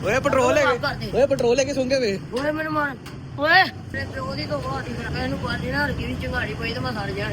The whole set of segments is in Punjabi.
ਓਏ ਪੈਟਰੋਲ ਲੈ ਕੇ ਸੁੰਗੇ ਵੇ ਓਏ ਮੈਨੂੰ ਮਾਰ ਓਏ ਪੈਟਰੋਲ ਦੀ ਤੋਂ ਬਾਅਦ ਇਹਨੂੰ ਪਾਣੀ ਨਾਲ ਕੀ ਚੰਗਾੜੀ ਪਈ ਤੇ ਮੈਂ ਸੜ ਗਿਆ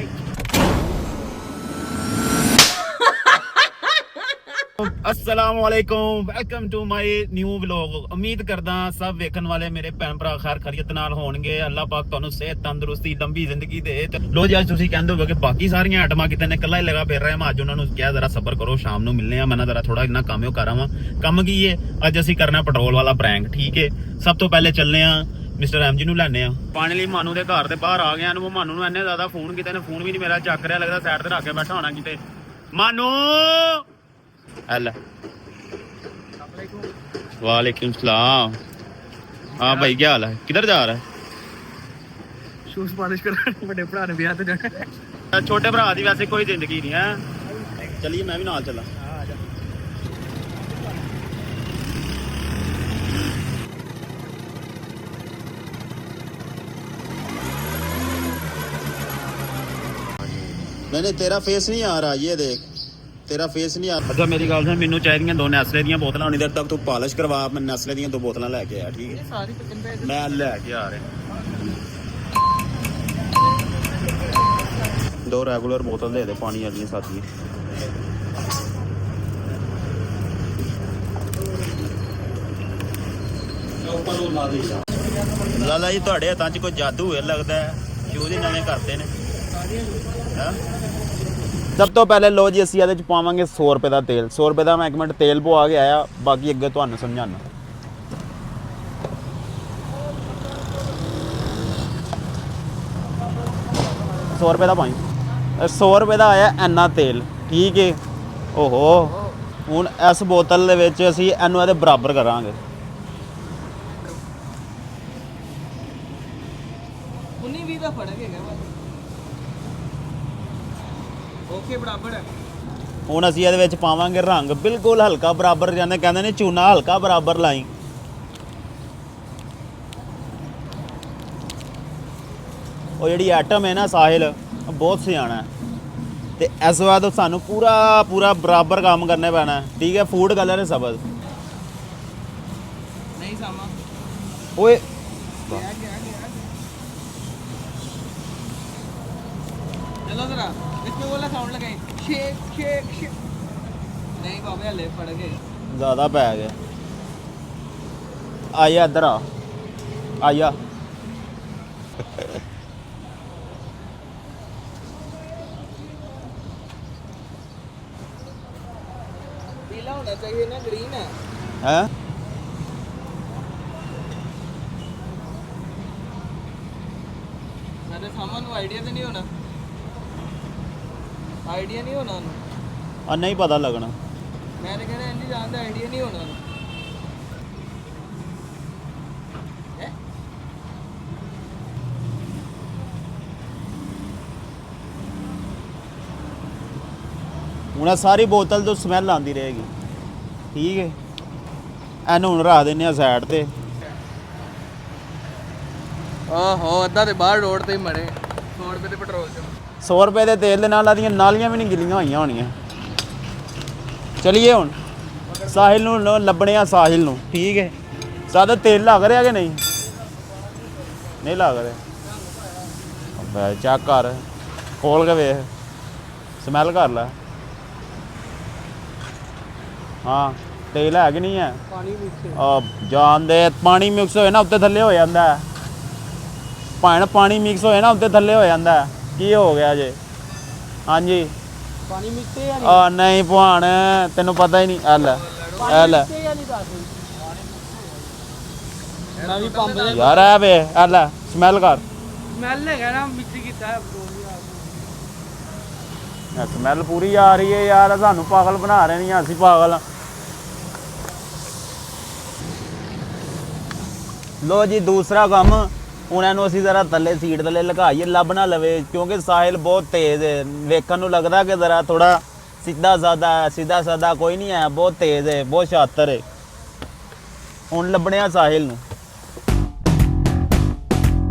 अस्सलाम वालेकुम welcome to my new vlog. उम्मीद करदा सब वेखन वाले मेरे भैन भरा खैर खैरियत नाल होणगे। अल्लाह पाक तुहानू सेहत तंदुरुस्ती लंबी जिंदगी दे। लो जी अज तुसीं कहंदे हो कि बाकी सारियां आइटमां किते ने कल्ला ही लगा फिर रहे। मैं अज उन्हां नू कहा जरा सबर करो, शाम नू मिलने आ। मैं ना जरा थोड़ा इन्ना काम कर रहा वां। काम की है अज असीं करना पेट्रोल वाला प्रैंक। ठीक है, सब तो पहले चलने आ मिस्टर एम जी नू लैने आ पाने लई। मानू दे घर दे बाहर आ गया। मानू नू इन्ने ज्यादा फोन किते ने फोन भी नहीं मेरा चक रहा, लगदा साइड ते रख के बैठा होना किते। मानू वालेकुम सलाम। हाँ भाई क्या हाल है, किधर जा रहा है? शूज पॉलिश कर बड़े भरा ने ब्याह ते जाना। छोटे भरा दी वैसे कोई जिंदगी नहीं है। चलिए मैं भी नाल चला। नहीं तेरा फेस नहीं आ रहा, ये देख तेरा फेस नहीं आ रहा। अच्छा मेरी गल सुन, मैनू चाहिए दो नेस्ले दी बोतलां। उन्नी देर तक तू पॉलिश करवा, मैं नेस्ले दी दो बोतलां लैके आया। ठीक है मैं लैके आ रहा। दो रेगुलर बोतल दे दे पानी वाली साथी। लाला जी तुहाडे हत्थां च कोई जादू है लगता है, शूज ही नवे करते ने। सब तो पहले लो जी असीं इहदे च पावांगे 100 रुपए का तेल। 100 रुपए का मैं एक मिनट तेल पवा के आया, बाकी अगे तुहानूं समझाना। ₹100 का पाई, 100 रुपए का आया इन्ना तेल। ठीक है, ओहो हुण इस बोतल दे विच असीं इहनूं इहदे बराबर करांगे। ਹੁਣ ਅਸੀਂ ਇਹਦੇ ਵਿੱਚ ਪਾਵਾਂਗੇ ਰੰਗ ਬਿਲਕੁਲ ਹਲਕਾ ਬਰਾਬਰ, ਜਾਂਦੇ ਕਹਿੰਦੇ ਨੇ ਚੂਨਾ ਹਲਕਾ ਬਰਾਬਰ ਲਾਈ। ਉਹ ਜਿਹੜੀ ਐਟਮ ਹੈ ਨਾ ਸਾਹਿਲ, ਬਹੁਤ ਸਿਆਣਾ ਹੈ ਤੇ ਇਸ ਵਾਰ ਸਾਨੂੰ ਪੂਰਾ ਬਰਾਬਰ ਕੰਮ ਕਰਨੇ ਪੈਣਾ। ਠੀਕ ਹੈ, ਫੂਡ ਕਲਰ ਹੈ ਸਬਜ਼ ਨਹੀਂ ਸਾਮਾ ਓਏ चलो जरा इसमें बोला साउंड लगाए शेक शेक शेक। नहीं बाबे हले पड़ गए, ज़्यादा पै गया। आइया इधर आ, आइया पीला होना चाहिए ना, ग्रीन है। हैं मेरे सामान को आइडिया तो नहीं होना, आइडिया नहीं होना और नहीं पता लगना। मैंने कह रहा इंजी जानता आइडिया नहीं होना। ਹੁਣ ਸਾਰੀ ਬੋਤਲ ਤੋਂ ਸਮੈਲ ਆਉਂਦੀ ਰਹੇਗੀ। ਠੀਕ ਹੈ, ਇਹਨੂੰ ਹੁਣ ਰੱਖ ਦਿੰਦੇ ਆ ਸਾਈਡ ਤੇ। ओहो अद्धा ते बाहर रोड ते मरे 100 रुपए ਦੇ ਪੈਟਰੋਲ ਚ। 100 ਰੁਪਏ ਦੇ ਤੇਲ ਦੇ ਨਾਲ ਆਦੀਆਂ ਨਾਲੀਆਂ ਵੀ ਨਹੀਂ ਗਿੱਲੀਆਂ ਹੋਈਆਂ ਹੋਣੀਆਂ। ਚਲੀਏ ਹੁਣ ਸਾਹਿਲ ਨੂੰ ਲੱਭਣੇ ਆ, ਸਾਹਿਲ ਨੂੰ। ਠੀਕ ਹੈ, ਸਾਡਾ ਤੇਲ ਲੱਗ ਰਿਹਾ ਕਿ ਨਹੀਂ? ਨਹੀਂ ਲੱਗ ਰਿਹਾ। ਬੈ ਚੈੱਕ ਕਰ, ਖੋਲ ਕੇ ਵੇਖ, ਸਮੈਲ ਕਰ ਲੈ। ਹਾਂ ਤੇਲ ਹੈ ਕਿ ਨਹੀਂ ਹੈ? ਪਾਣੀ ਮਿਕਸ ਆ ਜਾਣ ਦੇ, ਪਾਣੀ ਮਿਕਸ ਹੋਏ ਨਾ ਉੱਤੇ ਥੱਲੇ ਹੋ ਜਾਂਦਾ ਹੈ। ਭਾਣ ਪਾਣੀ ਮਿਕਸ ਹੋਏ ਨਾ ਉੱਤੇ ਥੱਲੇ ਹੋ ਜਾਂਦਾ ਹੈ। ਕੀ ਹੋ ਗਿਆ ਜੇ? ਹਾਂਜੀ ਪਾਣੀ ਮਿਕਸ ਹੈ ਆ ਨਹੀਂ ਭਾਣ, ਤੈਨੂੰ ਪਤਾ ਹੀ ਨਹੀਂ। ਐ ਲੈ ਨਵੀਂ ਪੰਪ ਦੇ ਯਾਰ ਐ ਵੇ, ਐ ਲੈ ਸਮੈਲ ਕਰ। ਸਮੈਲ ਹੈਗਾ ਨਾ, ਮਿਕਸ ਕੀਤਾ ਹੈ। ਸਮੈਲ ਪੂਰੀ ਆ ਰਹੀ ਹੈ ਯਾਰ, ਸਾਨੂੰ ਪਾਗਲ ਬਣਾ ਰਹੇ ਨਹੀਂ, ਅਸੀਂ ਪਾਗਲ। ਲੋ ਜੀ ਦੂਸਰਾ ਕੰਮ, ਹੁਣ ਇਹਨੂੰ ਅਸੀਂ ਜ਼ਰਾ ਥੱਲੇ ਸੀਟ ਥੱਲੇ ਲਗਾਈਏ, ਲੱਭ ਨਾ ਲਵੇ, ਕਿਉਂਕਿ ਸਾਹਿਲ ਬਹੁਤ ਤੇਜ਼ ਹੈ। ਵੇਖਣ ਨੂੰ ਲੱਗਦਾ ਕਿ ਜ਼ਰਾ ਥੋੜਾ ਸਿੱਧਾ ਸਾਦਾ ਕੋਈ ਨਹੀਂ ਹੈ, ਬਹੁਤ ਤੇਜ਼ ਹੈ, ਬਹੁਤ ਸ਼ਾਤਰ ਹੈ। ਹੁਣ ਲੱਭਣਿਆ ਸਾਹਿਲ ਨੂੰ।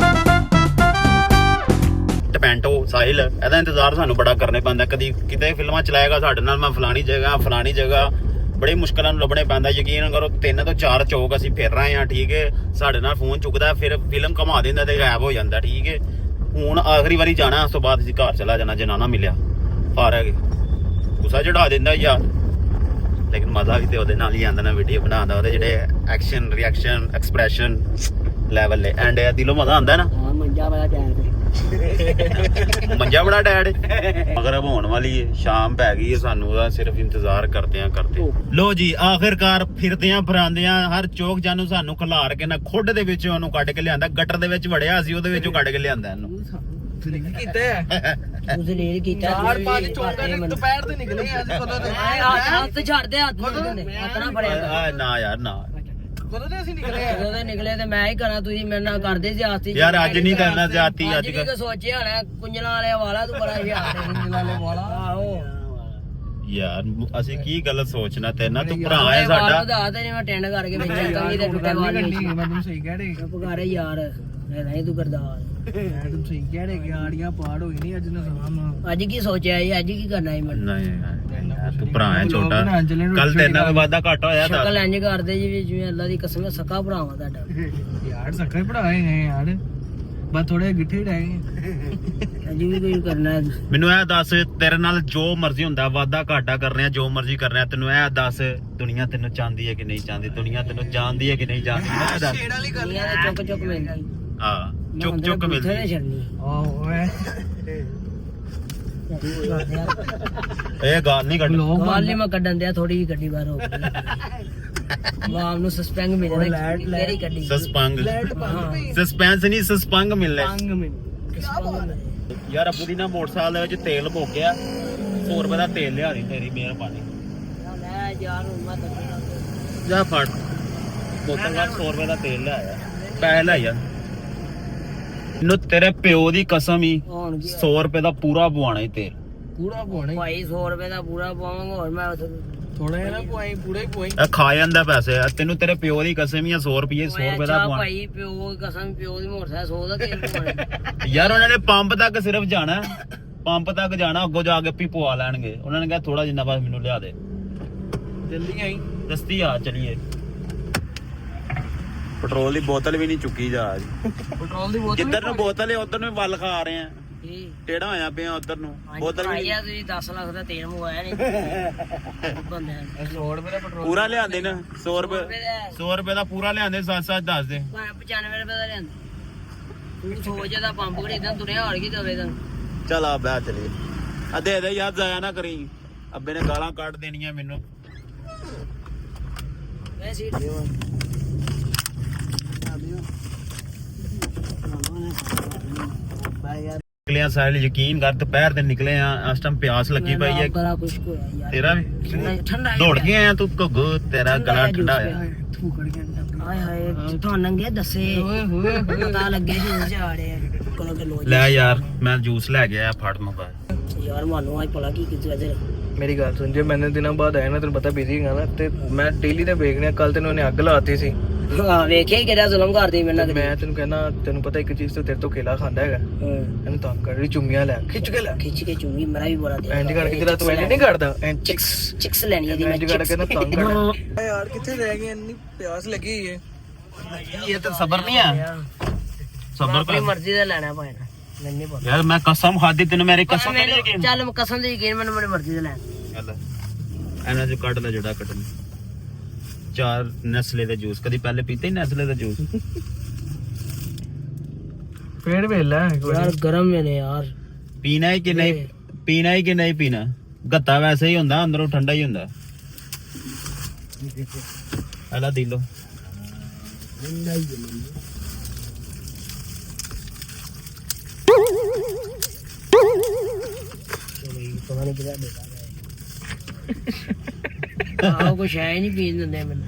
ਮੈਂਟੋ ਸਾਹਿਲ, ਇਹਦਾ ਇੰਤਜ਼ਾਰ ਸਾਨੂੰ ਬੜਾ ਕਰਨੇ ਪੈਂਦਾ। ਕਦੀ ਕਿਤੇ ਫਿਲਮਾਂ ਚਲਾਏਗਾ ਸਾਡੇ ਨਾਲ, ਮੈਂ ਫਲਾਣੀ ਜਗ੍ਹਾ ਬੜੀ ਮੁਸ਼ਕਲਾਂ ਨੂੰ ਲੱਭਣੇ ਪੈਂਦਾ। ਯਕੀਨ ਕਰੋ 3 ਤੋਂ 4 ਚੌਕ ਅਸੀਂ ਫਿਰ ਰਹੇ ਹਾਂ, ਠੀਕ ਹੈ। ਸਾਡੇ ਨਾਲ ਫੋਨ ਚੁੱਕਦਾ, ਫਿਰ ਫਿਲਮ ਘੁਮਾ ਦਿੰਦਾ ਤੇ ਗਾਇਬ ਹੋ ਜਾਂਦਾ, ਠੀਕ ਹੈ। ਹੁਣ ਆਖਰੀ ਵਾਰੀ ਜਾਣਾ, ਉਸ ਤੋਂ ਬਾਅਦ ਅਸੀਂ ਘਰ ਚਲਾ ਜਾਣਾ ਜੇ ਨਾ ਮਿਲਿਆ। ਫਾਰਗ ਗੁੱਸਾ ਚੜਾ ਦਿੰਦਾ ਯਾਰ, ਲੇਕਿਨ ਮਜ਼ਾ ਵੀ ਤੇ ਉਹਦੇ ਨਾਲ ਹੀ ਆਉਂਦਾ ਨਾ ਵੀਡੀਓ ਬਣਾਉਂਦਾ। ਉਹਦੇ ਜਿਹੜੇ ਐਕਸ਼ਨ ਰਿਐਕਸ਼ਨ ਐਕਸਪ੍ਰੈਸ਼ਨ ਲੈਵਲ ਲੈ ਐਂਡ ਦਿਲੋਂ ਮਜ਼ਾ ਆਉਂਦਾ ਨਾ। ਹਾਂ ਮੰਜਾ ਵਾਲਾ ਟਾਇਰ ਮੰਜਾ ਬੜਾ ਡੈਡ ਮਗਰਬ ਹੋਣ ਵਾਲੀ ਹੈ, ਸ਼ਾਮ ਪੈ ਗਈ ਹੈ, ਸਾਨੂੰ ਉਹਦਾ ਸਿਰਫ ਇੰਤਜ਼ਾਰ ਕਰਦੇ ਲੋ ਜੀ। ਆਖਿਰਕਾਰ ਫਿਰਦਿਆਂ ਫਰਾਂਦਿਆਂ ਹਰ ਚੌਕ ਜਾਨੂੰ ਸਾਨੂੰ ਖਿਲਾਰ ਕੇ ਨਾ ਖੁੱਡ ਦੇ ਵਿੱਚ ਉਹਨੂੰ ਕੱਢ ਕੇ ਲਿਆਂਦਾ। ਗਟਰ ਦੇ ਵਿੱਚ ਵੜਿਆ ਸੀ, ਉਹਦੇ ਵਿੱਚੋਂ ਕੱਢ ਕੇ ਲਿਆਂਦਾ ਇਹਨੂੰ। ਤੁਸੀਂ ਲੀਰ ਕੀਤਾ 4-5 ਚੌਂਕਾਂ ਦੇ ਦੁਪਹਿਰ ਦੇ ਨਿਕਲੇ ਆ ਅਸੀਂ ਕਦੋਂ ਦੇ। ਹੱਥ ਛੱਡ ਦੇ, ਹੱਥ ਨਾ ਫੜਿਆ ਨਾ ਯਾਰ ਨਾ, ਕਦੋਂ ਦੇ ਅਸੀਂ ਨਿਕਲੇ ਆ। ਜਦੋਂ ਦੇ ਨਿਕਲੇ ਤੇ ਮੈਂ ਹੀ ਕਰਾਂ, ਤੁਸੀਂ ਮੇਰੇ ਨਾਲ ਕਰਦੇ ਸੀ ਆਸਤੀ ਯਾਰ ਅੱਜ ਨਹੀਂ ਕਰਨਾ ਜਾਤੀ। ਅੱਜ ਕੀ ਸੋਚਿਆ ਹੋਣਾ ਕੁੰਜਲਾਂ ਵਾਲੇ ਵਾਲਾ ਤੂੰ ਬੜਾ ਯਾਰ ਕੁੰਜਲਾਂ ਵਾਲੇ ਵਾਲਾ। ਆਹੋ ਯਾਰ ਅਸੀਂ ਕੀ ਗੱਲ ਸੋਚਣਾ ਤੇਨਾਂ, ਤੂੰ ਭਰਾ ਹੈ ਸਾਡਾ। ਦੱਸ ਤੇ ਮੈਂ ਟੈਂਡ ਕਰਕੇ ਵੇਚਾਂ ਕੰਗੀ ਦੇ ਟੁੱਟੇ ਵਾਲ ਵਿੱਚ ਮੈਂ ਤੈਨੂੰ ਸਹੀ ਕਹਿ ਰਿਹਾ। ਪਕਾਰੇ ਯਾਰ ਨਹੀਂ ਤੂੰ ਕਰਦਾ। ਮੈਂ ਤੈਨੂੰ ਸਹੀ ਕਹਿ ਰਿਹਾ, ਗਾੜੀਆਂ ਪਾੜ ਹੋਈ ਨਹੀਂ ਅੱਜ ਨਾ ਸਾਮ। ਅੱਜ ਕੀ ਸੋਚਿਆ ਜੀ, ਅੱਜ ਕੀ ਕਰਨਾ ਹੈ ਮੈਨੂੰ? ਨਹੀਂ ਯਾਰ ਤੂੰ ਭਰਾ ਹੈ ਛੋਟਾ, ਕੱਲ ਤੇਰੇ ਨਾਲ ਵਾਦਾ ਘੱਟ ਹੋਇਆ ਤਾਂ ਸ਼ਕਲ ਇੰਜ ਕਰਦੇ ਜਿਵੇਂ ਅੱਲਾ ਦੀ ਕਸਮ ਸਕਾ ਭਰਾਵਾਂ ਤੁਹਾਡਾ। ਯਾਰ ਸੱਕਾ ਹੀ ਪੜਾਏ ਨੇ ਯਾਰ, ਬਸ ਥੋੜੇ ਗਿੱਠੇ ਰਹਿ ਗਏ। ਅੱਜ ਵੀ ਕੋਈ ਕਰਨਾ ਹੈ। ਮੈਨੂੰ ਇਹ ਦੱਸ, ਤੇਰੇ ਨਾਲ ਜੋ ਮਰਜ਼ੀ ਹੁੰਦਾ, ਵਾਦਾ ਘਾਟਾ ਕਰ ਰਹੇ ਆ, ਜੋ ਮਰਜ਼ੀ ਕਰ ਰਹੇ ਆ, ਤੈਨੂੰ ਇਹ ਦੱਸ ਦੁਨੀਆ ਤੈਨੂੰ ਚਾਹੁੰਦੀ ਹੈ ਕਿ ਨਹੀਂ ਚਾਹੁੰਦੀ? ਦੁਨੀਆ ਤੈਨੂੰ ਜਾਣਦੀ ਹੈ ਕਿ ਨਹੀਂ ਜਾਣਦੀ? ਛੇੜ ਵਾਲੀ ਗੱਲ ਦੁਨੀਆ ਦੇ ਚੁੱਕ ਚੁੱਕ ਮਿਲਦੀ। ਹਾਂ ਚੁੱਕ ਮਿਲਦੀ। ਆਹੋ ਇਹ ਗਾਲ ਨਹੀਂ ਕੱਢ ਗਾਲ ਨਹੀਂ ਮੈਂ ਕੱਢਣ ਦਿਆ, ਥੋੜੀ ਜਿਹੀ ਗੱਡੀ ਬਾਹਰ ਹੋ ਗਈ। ਵਾਮ ਨੂੰ ਸਸਪੈਂਗ ਮਿਲਣਾ, ਕਿਹੜੀ ਗੱਡੀ? ਸਸਪੈਂਸ ਨਹੀਂ ਸਸਪੰਗ ਮਿਲਣਾ ਯਾਰ। ਅਬੂ ਦੀ ਨਾ ਮੋਟਰਸਾਈਕਲ ਦੇ ਵਿੱਚ ਤੇਲ ਮੁੱਕ ਗਿਆ, 100 ਰੁਪਏ ਦਾ ਤੇਲ ਲਿਆ ਦੀ ਤੇਰੀ ਮਿਹਰਬਾਨੀ। ਲੈ ਯਾਰ ਹੁਣ ਮੈਂ ਜਾ ਫੜ ਬੋਤਲ ਦਾ 100 ਰੁਪਏ ਦਾ ਤੇਲ ਲਿਆਇਆ, ਪੈਸੇ ਲੈ ਯਾਰ। ਨੂੰ ਤੇਰੇ ਪਿਓ ਦੀ ਕਸਮ ਹੀ 100 ਰੁਪਏ ਦਾ ਪੂਰਾ ਪਵਾਣਾ ਹੀ ਤੇਲ। ਪੂਰਾ ਪਵਾਣਾ ਭਾਈ 100 ਰੁਪਏ ਦਾ ਪੂਰਾ ਪਾਵਾਂਗਾ, ਹੋਰ ਮੈਂ ਥੋੜਾ ਜਿਹਾ ਨਾ ਪਵਾਈ, ਪੂਰਾ ਹੀ ਪਵਾਈ। ਇਹ ਖਾ ਜਾਂਦਾ ਪੈਸੇ, ਤੈਨੂੰ ਤੇਰੇ ਪਿਓ ਦੀ ਕਸਮ ਹੀ ਆ 100 ਰੁਪਏ ਦਾ ਪਵਾਣਾ। ਭਾਈ ਪਿਓ ਕਸਮ, ਪਿਓ ਦੀ ਮੋਟਰਸਾਈਕਲ 100 ਦਾ ਤੇਲ ਪਵਾਣਾ ਯਾਰ ਉਹਨਾਂ ਨੇ ਪੰਪ ਤੱਕ ਸਿਰਫ ਜਾਣਾ, ਪੰਪ ਤੱਕ ਜਾਣਾ, ਅੱਗੋਂ ਜਾ ਕੇ ਵੀ ਪਵਾ ਲੈਣਗੇ। ਉਹਨਾਂ ਨੇ ਕਿਹਾ ਥੋੜਾ ਜਿੰਨਾ ਬਸ ਮੈਨੂੰ ਲਿਆ ਦੇ। ਜਲਦੀ ਆਈ ਦਸਤੀ ਆ ਚਲੀਏ। ਪੈਟਰੋਲ ਦੀ ਬੋਤਲ ਵੀ ਨਹੀਂ ਚੁੱਕੀ ਜਾ ਰਹੀ। ਪੈਟਰੋਲ ਦੀ ਬੋਤਲ ਜਿੱਧਰ ਨੂੰ ਬੋਤਲ ਹੈ ਉਧਰ ਨੂੰ ਵੱਲ ਖਾ ਰਹੇ ਆ, ਟੇੜਾ ਹੋਇਆ ਪਿਆ ਉਧਰ ਨੂੰ। ਬੋਤਲ ਵੀ ਤੁਸੀਂ 10 ਲੱਖ ਦਾ ਤੇਲ ਮੰਗਵਾਇਆ ਨਹੀਂ ਬੰਦੇ 100 ਰੁਪਏ ਦਾ ਪੈਟਰੋਲ ਪੂਰਾ ਲਿਆਂਦੇ ਨਾ। 100 ਰੁਪਏ ਦਾ ਪੂਰਾ ਲਿਆਂਦੇ, ਸੱਚ ਦੱਸ ਦੇ। 95 ਰੁਪਏ ਦਾ ਲਿਆਂਦਾ। ਤੂੰ ਸੋਚ ਦਾ ਪੰਪ ਖਰੀਦਾਂ ਤੁਰਿਆ ਹੋਰ ਕੀ ਦਵੇ ਤਾਂ। ਚਲ ਆ ਬੈ ਚਲੀਏ। ਆ ਦੇ ਦੇ ਯਾਰ, ਜਾਇਆ ਨਾ ਕਰੀ, ਅੱਬੇ ਨੇ ਗਾਲਾਂ ਕੱਢ ਦੇਣੀਆਂ ਮੈਨੂੰ। ਵੈਸੇ ਨਿਕਲਿਆ ਸਾਹਿਲ, ਯਕੀਨ ਕਰ ਦੁਪਹਿਰ ਦੇ ਨਿਕਲੇ ਆ, ਇਸ ਟਾਈਮ ਪਿਆਸ ਲੱਗੀ ਪਈ ਹੈ। ਬੜਾ ਕੁਛ ਹੋਇਆ ਯਾਰ। ਤੇਰਾ ਵੀ ਠੰਡਾ ਦੌੜ ਕੇ ਆਇਆ ਤੂੰ ਘੁੱਗੂ, ਤੇਰਾ ਗਲਾ ਠੰਡਾ ਹੋਇਆ। ਹਾਏ ਹਾਏ ਤੁਹਾਨੂੰ ਨੰਗੇ ਦੱਸੇ ਪਤਾ ਲੱਗੇ ਜੂਸ ਜਾੜੇ ਕੋਲ ਕੇ ਲੋ ਲੈ ਯਾਰ ਮੈਂ ਜੂਸ ਲੈ ਗਿਆ, ਫੜ ਮੋਬਾਈਲ। ਯਾਰ ਮਾਨੂੰ ਅੱਜ ਭਲਾ ਕੀ ਕੀਤਾ ਇਧਰ? ਮੇਰੀ ਗੱਲ ਸੁਣ, ਜੇ ਮੈਨੇ ਦਿਨਾਂ ਬਾਅਦ ਆਇਆ ਨਾ, ਤੈਨੂੰ ਪਤਾ ਬਿਜ਼ੀ ਹੈਗਾ ਨਾ, ਤੇ ਮੈਂ ਡੇਲੀ ਤੇ ਵੇਖਣਿਆ। ਕੱਲ ਤੈਨੂੰ ਉਹਨੇ ਅੱਗ ਲਾਤੀ ਸੀ। ਹਾਂ ਵੇਖਿਆ ਹੀ ਕਿਹੜਾ ਜ਼ੁਲਮ ਕਰਦੀ ਮੇਰੇ ਨਾਲ। ਮੈਂ ਤੈਨੂੰ ਕਹਿੰਦਾ, ਤੈਨੂੰ ਪਤਾ ਇੱਕ ਚੀਜ਼ ਤੋਂ ਤੇਰੇ ਤੋਂ ਕੇਲਾ ਖਾਂਦਾ ਹੈਗਾ, ਇਹਨੂੰ ਤੰਗ ਕਰ ਰਹੀ, ਚੁੰਮੀਆਂ ਲੈ ਖਿੱਚ ਕੇ ਲੈ, ਖਿੱਚ ਕੇ ਚੁੰਗੀ ਮੇਰਾ ਵੀ ਬੜਾ ਦੇ। ਇੰਜ ਕਰਕੇ ਤੇਰਾ ਤੂੰ ਇੰਜ ਨਹੀਂ ਕਰਦਾ, ਚਿਕਸ ਲੈਣੀ ਇਹਦੀ ਮੈਂ। ਇੰਜ ਕਰਕੇ ਨਾ ਤੰਗ ਕਰ ਯਾਰ। ਕਿੱਥੇ ਰਹਿ ਗਏ, ਇੰਨੀ ਪਿਆਸ ਲੱਗੀ ਹੋਈ ਹੈ। ਇਹ ਤਾਂ ਸਬਰ ਨਹੀਂ ਆ, ਸਬਰ ਆਪਣੀ ਮਰਜ਼ੀ ਦਾ ਲੈਣਾ ਭਾਵੇਂ ਮੈਨੂੰ ਨਹੀਂ ਪਤਾ ਯਾਰ। ਮੈਂ ਕਸਮ ਖਾਦੀ ਤੈਨੂੰ, ਮੇਰੀ ਕਸਮ ਨਹੀਂ ਯਕੀਨ। ਚੱਲ ਮੈਂ ਕਸਮ ਦੀ ਯਕੀਨ, ਮੈਨੂੰ ਮੇਰੀ ਮਰਜ਼ੀ ਦਾ ਲੈਣਾ। ਚੱਲ ਇਹਨਾਂ ਚ ਕੱਢ ਲੈ ਜਿਹੜਾ ਕੱਢਣਾ। 4 ਨੈਸਲੇ ਦੇ ਜੂਸ, ਕਦੀ ਪਹਿਲੇ ਪੀਤੇ ਹੀ ਨੈਸਲੇ ਦਾ ਜੂਸ? ਫੇਰ ਵੇਲਾ ਯਾਰ ਗਰਮ ਨੇ ਯਾਰ। ਪੀਣਾ ਹੀ ਕਿ ਨਹੀਂ ਪੀਣਾ, ਹੀ ਕਿ ਨਹੀਂ ਪੀਣਾ? ਗੱਤਾ ਵੈਸੇ ਹੀ ਹੁੰਦਾ, ਅੰਦਰੋਂ ਠੰਡਾ ਹੀ ਹੁੰਦਾ। ਹਲਾ ਦੀ ਲੋ। ਪਤਾ ਨਹੀਂ ਕਿਹਦਾ ਦੇਦਾ ਆਹ ਕੁਛ ਹੈ ਨਹੀਂ ਪੀਣ ਦਿੰਦੇ ਮੈਨੂੰ।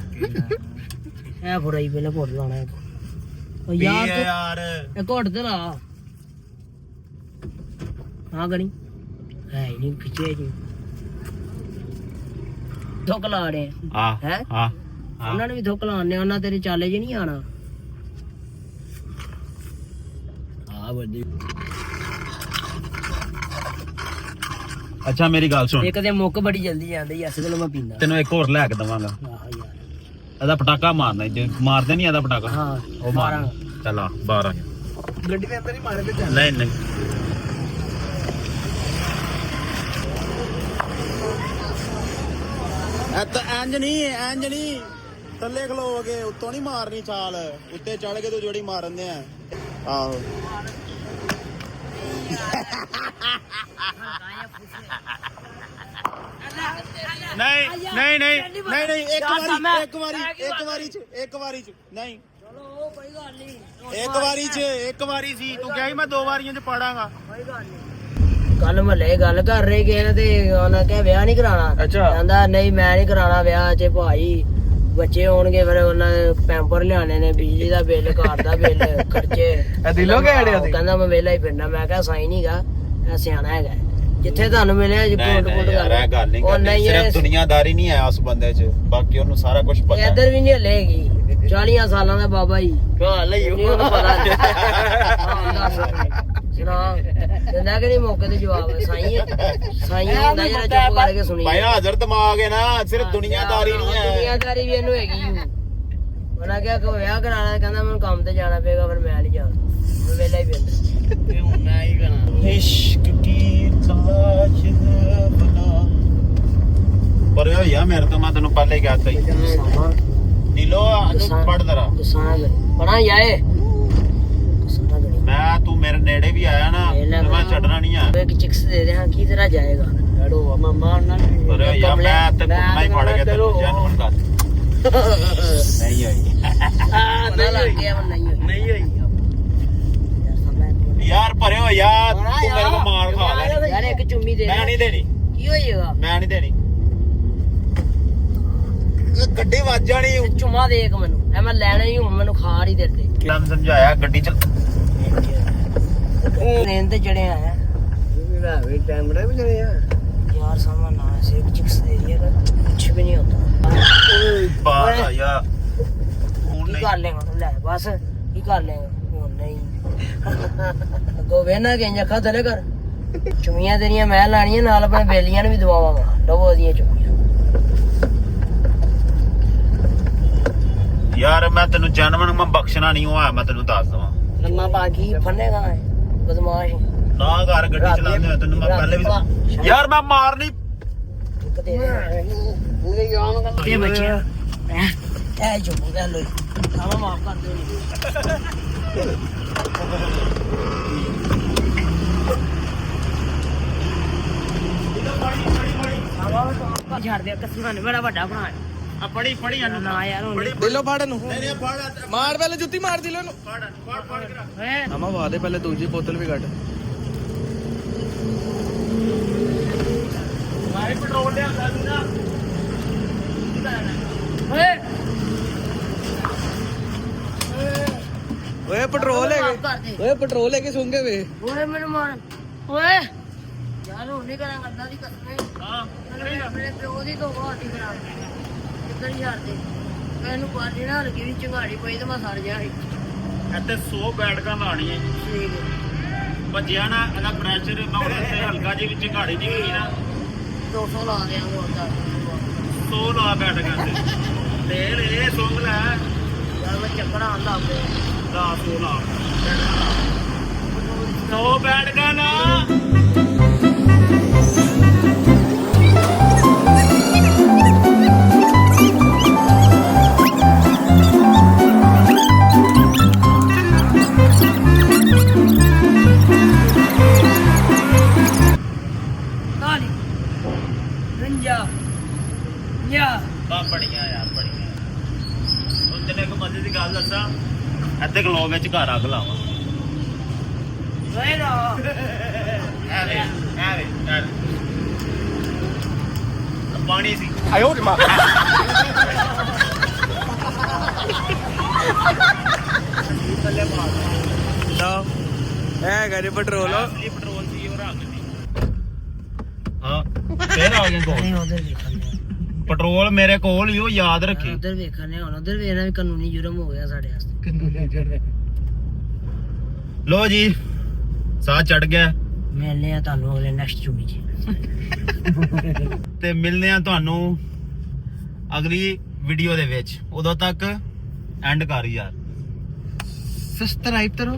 ਇਹ ਫੁਰਾਈ ਪਹਿਲਾਂ ਘੁੱਟ ਲਾਣਾ ਉਹ ਯਾਰ ਯਾਰ ਇਹ ਘੁੱਟ ਤੇ ਲਾ। ਹਾਂ ਗਣੀ ਹੈ ਨਹੀਂ ਖਿੱਚਿਆ ਜੀ ਧੁੱਕ ਲਾ ਰਹੇ ਆ ਹੈ। ਆ ਉਹਨਾਂ ਨੇ ਵੀ ਧੁੱਕ ਲਾਣੇ, ਉਹਨਾਂ ਤੇਰੇ ਚਾਲੇ 'ਚ ਨਹੀਂ ਆਣਾ। ਆ ਵੱਡੀ ਅੱਛਾ ਮੇਰੀ ਗੱਲ ਸੁਣ, ਇੱਕ ਤੇ ਮੁੱਕ ਬੜੀ ਜਲਦੀ ਜਾਂਦੀ ਐ, ਇਸ ਗੱਲ ਮੈਂ ਪੀਂਦਾ। ਤੈਨੂੰ ਇੱਕ ਹੋਰ ਲੈ ਕੇ ਦਵਾਂਗਾ। ਆਹੋ ਯਾਰ, ਇਹਦਾ ਪਟਾਕਾ ਮਾਰਨਾ, ਜੇ ਮਾਰਦੇ ਨਹੀਂ ਇਹਦਾ ਪਟਾਕਾ। ਹਾਂ ਉਹ ਮਾਰ ਚੱਲ ਆ 12 ਗੱਡੀ ਦੇ ਅੰਦਰ ਹੀ ਮਾਰੇ ਤੇ ਚੱਲ। ਨਹੀਂ ਨਹੀਂ ਇੰਜ ਨਹੀਂ ਥੱਲੇ ਖਲੋਗੇ, ਉੱਤੋਂ ਨਹੀਂ ਮਾਰਨੀ ਛਾਲ, ਉੱਤੇ ਚੜ ਕੇ ਤੂੰ ਜੋੜੀ ਮਾਰਦੇ ਆ। ਆਹੋ ਨਹੀਂ ਨਹੀਂ ਨਹੀਂ ਨਹੀਂ ਨਹੀਂ ਇੱਕ ਵਾਰੀ ਚ ਨਹੀਂ, ਚਲੋ ਕੋਈ ਗੱਲ ਨਹੀਂ, ਇੱਕ ਵਾਰੀ ਸੀ, ਤੂੰ ਕਿਹਾ ਸੀ ਮੈਂ 2 ਵਾਰੀਆਂ ਚ ਪਾੜਾਂਗਾ। ਕੋਈ ਗੱਲ ਨਹੀਂ। ਕੱਲ ਮਹੱਲੇ ਗੱਲ ਕਰ ਰਹੇ ਗਏ ਤੇ ਉਹਨਾਂ ਕਿਹਾ ਵਿਆਹ ਨਹੀਂ ਕਰਾਉਣਾ। ਅੱਛਾ। ਕਹਿੰਦਾ ਨਹੀਂ ਮੈਂ ਨਹੀਂ ਕਰਾਉਣਾ ਵਿਆਹ ਚ ਭਾਈ, ਬੱਚੇ ਹੋਣਗੇ ਫਿਰ ਉਹਨਾਂ ਨੇ ਪੈਂਪਰ ਲਿਆਣੇ ਨੇ, ਬਿਜਲੀ ਦਾ ਬਿੱਲ, ਘਰ ਦਾ ਬਿੱਲ, ਖਰਚੇ। ਦਿਲੋਂ ਕਹਿੜਿਆ ਸੀ। ਕਹਿੰਦਾ ਮੈਂ ਵਿਹਲਾ ਹੀ ਫਿਰਨਾ। ਮੈਂ ਕਿਹਾ ਸਾਈ ਨਹੀਂਗਾ, ਇਹ ਸਿਆਣਾ ਹੈਗਾ, ਜਿੱਥੇ ਤੁਹਾਨੂੰ ਮਿਲਿਆ ਜੀ ਪੁੱਟ ਪੁੱਟ ਕਰ। ਉਹ ਨਹੀਂ ਸਿਰਫ ਦੁਨੀਆਦਾਰੀ ਨਹੀਂ ਹੈ ਉਸ ਬੰਦੇ 'ਚ, ਬਾਕੀ ਉਹਨੂੰ ਸਾਰਾ ਕੁਝ ਪਤਾ ਹੈ। ਇੱਧਰ ਵੀ ਨਹੀਂ ਹਲੇਗੀ, 40 ਸਾਲਾਂ ਦਾ ਬਾਬਾ ਜੀ। ਉਹਨੂੰ ਪਤਾ ਨਹੀਂ। ਸੁਣਾ ਦਿੰਦਾ ਕਿ ਨਹੀਂ ਮੌਕੇ ਤੇ ਜਵਾਬ। ਸਾਈ ਹੁੰਦਾ ਜਿਹੜਾ ਚੁੱਪ ਕਰਕੇ ਸੁਣੀ। ਭਾਈ ਹਾਜ਼ਰ ਦਿਮਾਗ ਹੈ ਨਾ, ਸਿਰਫ ਦੁਨੀਆਦਾਰੀ ਨਹੀਂ ਹੈ। ਦੁਨੀਆਦਾਰੀ ਵੀ ਇਹਨੂੰ ਹੈਗੀ। ਉਹਨਾਂ ਕਿਹਾ ਕਿ ਵਿਆਹ ਕਰਾਣਾ, ਕਹਿੰਦਾ ਮੈਨੂੰ ਕੰਮ ਤੇ ਜਾਣਾ ਪਏਗਾ, ਫਿਰ ਮੈਂ ਨਹੀਂ ਜਾਣਾ, ਮੈਂ ਵਿਹਲਾ ਹੀ ਪੈਂਦਾ। ਹੁਣ ਮੈਂ ਹੀ ਕਰਾਂ। ਇਸ਼ਕ ਕੀ ਤਲਾਸ਼ ਹੈ ਬਲਾ, ਪਰ ਯਾਰ ਮੇਰੇ ਤੋਂ ਮੈਂ ਤੈਨੂੰ ਪਹਿਲੇ ਕਿਹਾ ਸੀ ਨੀਲੋ ਪੜ ਦਰਾ ਪੜਾ ਜਾਏ। ਮੈਂ ਤੂੰ ਮੇਰੇ ਨੇੜੇ ਵੀ ਆਇਆ ਨਾ ਤੇ ਮੈਂ ਛੱਡਣਾ ਨਹੀਂ ਆ। ਇੱਕ ਚਿਕਸ ਦੇ ਦੇ, ਹਾਂ ਕੀ ਤਰ੍ਹਾਂ ਜਾਏਗਾ। ਲੜੋ ਮੈਂ ਮਾਰਨਾ ਨਹੀਂ। ਪਰ ਯਾਰ ਮੈਂ ਤੇ ਕੁੱਟਣਾ ਹੀ ਪੜ ਗਿਆ ਤੈਨੂੰ, ਜਾਨ ਕਰ ਨਹੀਂ ਹੋਈ। ਪਤਾ ਲੱਗ ਗਿਆ ਨਹੀਂ ਹੋਈ। ਯਾਰ ਭਰਿਓ ਯਾਰ, ਤੂੰ ਮੇਰੇ ਕੋ ਮਾਰ ਖਾ ਲੈ ਯਾਰ ਇੱਕ ਚੁੰਮੀ ਦੇ। ਮੈਂ ਨਹੀਂ ਦੇਣੀ, ਕੀ ਹੋਏਗਾ? ਮੈਂ ਨਹੀਂ ਦੇਣੀ, ਗੱਡੀ ਵੱਜ ਜਾਣੀ। ਚੁੰਮਾ ਦੇ ਇੱਕ ਮੈਨੂੰ, ਐ ਮੈਂ ਲੈਣਾ ਹੀ ਹੁਣ, ਮੈਨੂੰ ਖਾ ਨਹੀਂ ਦਿੰਦੇ। ਕਿੰਨਾ ਸਮਝਾਇਆ ਗੱਡੀ ਚ ਟ੍ਰੇਨ ਤੇ ਚੜੇ ਆਇਆ ਕੈਮਰਾ ਵੀ ਚਲੇ यार सामान ना ऐसे एक चिप्स दे दिया कुछ भी नहीं होता। ਬਾਤ ਆ ਯਾਰ ਹੁਣ की ਨਹੀਂ कर लेंगे ले बस की कर लेंगे ਹੁਣ नहीं ਗੋਵੇਨਾ ਕੇ ਅੱਖਾਂ ਥਲੇ ਕਰ। ਚੁੰਮੀਆਂ ਤੇਰੀਆਂ ਮੈਂ ਲਾਣੀਆਂ, ਨਾਲ ਆਪਣੇ ਬੇਲੀਆਂ ਨੂੰ ਵੀ ਦਵਾਵਾਂਗਾ ਡਬੋ ਦੀਆਂ ਚੁੰਮੀਆਂ। ਯਾਰ ਮੈਂ ਤੈਨੂੰ ਜਨਮਨ ਮੈਂ ਬਖਸ਼ਣਾ ਨਹੀਂ ਹੋਇਆ, ਮੈਂ ਤੈਨੂੰ ਦੱਸ ਦਵਾਂ। ਲੰਮਾ ਬਾਗੀ ਫੰਨੇਗਾ ਬਦਮਾਸ਼ ਨਾ ਘਰ ਗੱਡੀ ਚਲਾਉਂਦੇ ਹੋਏ ਤੈਨੂੰ ਮੈਂ ਪਹਿਲੇ ਵੀ ਯਾਰ ਮੈਂ ਮਾਰਨੀ ਇੱਕ ਦੇ ਇਹ ਬੱਚੇ ਇਹ ਚੁੱਪ ਕਰ ਲੋ ਆਵਾ ਮਾਫ ਕਰ ਦਿਓ। ਛੱਡ ਦੇ ਕਸਮਾਂ ਨੇ ਬੜਾ ਵੱਡਾ ਬਣਾ ਆ ਪੜੀ ਪੜੀ ਇਹਨੂੰ ਨਾ ਯਾਰ ਹੁਣ ਦਿਲੋਂ ਫੜ ਨੂੰ ਨਹੀਂ ਫੜ ਮਾਰ, ਪਹਿਲੇ ਜੁੱਤੀ ਮਾਰ ਦਿਲੋਂ ਨੂੰ। ਫੜ ਕੇ ਓਏ ਆਮਾ ਵਾ ਦੇ ਪਹਿਲੇ ਦੂਜੀ ਬੋਤਲ ਵੀ ਕੱਢ। ਮਾਰੇ ਪੈਟਰੋਲ ਲਿਆਂਦਾ ਸੀ ਨਾ। ਓਏ ਓਏ ਪੈਟਰੋਲ ਲੈ ਮਾਫ ਕਰ ਦੇ। ਓਏ ਪੈਟਰੋਲ ਲੈ ਕੇ ਸੁੰਗੇ ਵੇ। ਓਏ ਮੈਨੂੰ ਮਾਰ ਓਏ ਯਾਰ ਹੁਣ ਨਹੀਂ ਕਰਾਂਗਾ ਅੱਲਾ ਦੀ ਕਸਮ ਹੈ। ਹਾਂ ਮੇਰੇ ਪਿਓ ਦੀ ਤੋਂ ਬਾਅਦ ਹੀ ਕਰਾਂ ਕਿੱਧਰ ਯਾਰ ਦੇ ਮੈਨੂੰ ਪਾਣੀ ਨਾਲ ਲੱਗੀ ਵੀ ਚੰਗਾੜੀ ਪਈ ਤੇ ਮੈਂ ਸੜ ਗਿਆ ਸੀ। ਇੱਥੇ 100 ਬੈਠਕਾਂ ਲਾਣੀਆਂ ਠੀਕ ਹੈ ਭੱਜਿਆ ਨਾ, ਇਹਦਾ ਪ੍ਰੈਸ਼ਰ ਮੈਂ ਉਹਦੇ ਹਲਕਾ ਜਿਹੀ ਵਿੱਚ ਘਾੜੀ ਜਿਹੀ ਗਈ ਨਾ 200 ਲਾ ਦਿਆਂ ਹੋਰ ਦਾ 100 ਲਾ ਬੈਠਕਾਂ ਤੇ ਤੇਲ ਇਹ ਸੁੰਘ ਲੈ ਯਾਰ ਮੈਂ ਚੱਕਰਾਂ ਆਣ ਲੱਗ ਪਿਆ। 100 ਲਾ 100 ਬੈਠਕਾਂ ਨਾ। ਕਾਲੀ ਰੰਜਾ ਯਾ ਬਾ ਬੜੀਆਂ ਯਾਰ ਬੜੀਆਂ। ਹੁਣ ਤੈਨੂੰ ਇੱਕ ਮਜ਼ੇ ਦੀ ਗੱਲ ਦੱਸਾਂ, ਇੱਥੇ ਗਲੋ ਵਿੱਚ ਘਰ ਅੱਗ ਲਾਵਾਂ। ਓਏ ਨਾ ਐਵੇਂ ਪਾਣੀ ਸੀ। ਆਇਓ ਰੇ ਮਾਂ ਲਓ ਇਹ ਗਰੇ ਪੈਟਰੋਲ। ਅਸਲੀ ਪੈਟਰੋਲ ਸੀ ਉਹ ਰੱਖ ਦੀ। ਹਾਂ ਫੇਰ ਆ ਗਿਆ ਨਹੀਂ ਕੋਲ ਉਧਰ ਵੇਖਣੇ ਪੈਟਰੋਲ ਮੇਰੇ ਕੋਲ ਹੀ, ਉਹ ਯਾਦ ਰੱਖੀ। ਉਧਰ ਵੇਖਣੇ ਹੁਣ ਉਧਰ ਵੇਖਣਾ ਵੀ ਕਾਨੂੰਨੀ ਜੁਰਮ ਹੋ ਗਿਆ ਸਾਡੇ ਵਾਸਤੇ। ਲੋ ਜੀ ਸਾਹ ਚੜ ਗਿਆ। ਮਿਲਨੇ ਆ ਤੁਹਾਨੂੰ ਅਗਲੇ ਨੈਕਸਟ ਚੁੰਮੀ ਜੀ। ਤੇ ਮਿਲਦੇ ਆ ਤੁਹਾਨੂੰ ਅਗਲੀ ਵੀਡੀਓ ਦੇ ਵਿੱਚ। ਉਦੋਂ ਤੱਕ ਐਂਡ ਕਰ ਯਾਰ, ਸਬਸਕ੍ਰਾਈਬ ਕਰੋ।